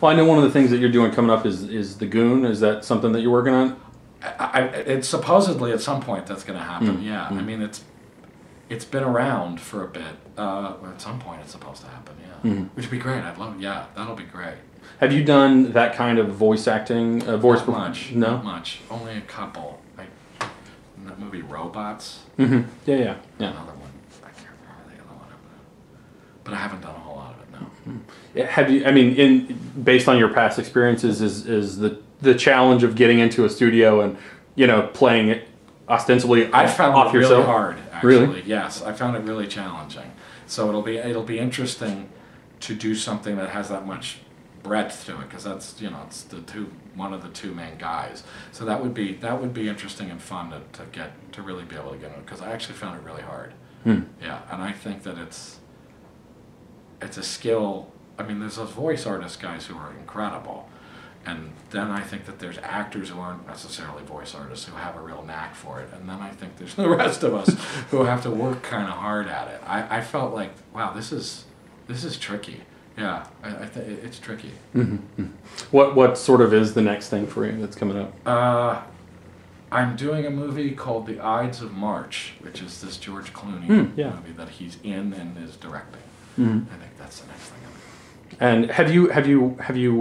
Well, I know one of the things that you're doing coming up is the Goon. Is that something that you're working on? It's supposedly at some point that's going to happen. Yeah, I mean it's been around for a bit. At some point it's supposed to happen. Yeah, which would be great. I'd love. Yeah, that'll be great. Have you done that kind of voice acting? Not much. No, not much. Only a couple. In that movie Robots. Yeah. Another one. I can't remember the other one. But I haven't done a whole lot of it now. Have you? I mean, based on your past experiences, is the challenge of getting into a studio and playing it ostensibly I found off it really yourself? hard. Actually, Really? yes, I found it really challenging. So it'll be interesting to do something that has that much breadth to it, because that's it's one of the two main guys. So that would be interesting and fun to really be able to get into, because I actually found it really hard. Yeah, and I think that it's a skill. I mean, there's those voice artist guys who are incredible, and then I think that there's actors who aren't necessarily voice artists who have a real knack for it, and then I think there's the rest of us who have to work kind of hard at it. I felt like, wow, this is tricky. Yeah, I think it's tricky. What sort of is the next thing for you that's coming up? I'm doing a movie called The Ides of March, which is this George Clooney movie that he's in and is directing. I think that's the next thing I'm doing. And have you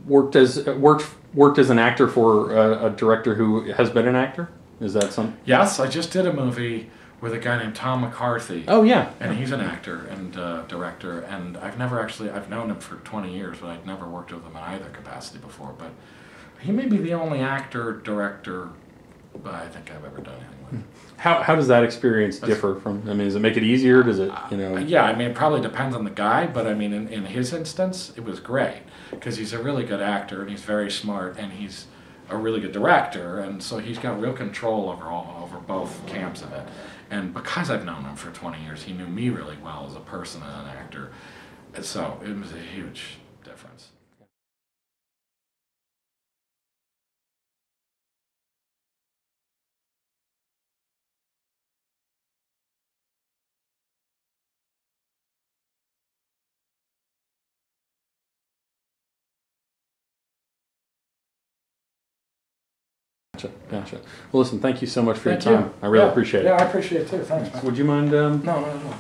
worked as an actor for a director who has been an actor? Is that something? Yes, I just did a movie with a guy named Tom McCarthy. Oh yeah, and he's an actor and director, and I've known him for 20 years, but I'd never worked with him in either capacity before. But he may be the only actor director I think I've ever done anything with. How does that experience differ from? I mean, does it make it easier? Does it Yeah, I mean, it probably depends on the guy, but I mean, in his instance, it was great because he's a really good actor and he's very smart and he's a really good director, and so he's got real control over both camps of it. And because I've known him for 20 years, he knew me really well as a person and an actor, and so it was a huge difference. Gotcha. Well, listen, thank you so much for your time. I really appreciate it. Yeah, I appreciate it too. Thanks, man. Would you mind? No, no, no.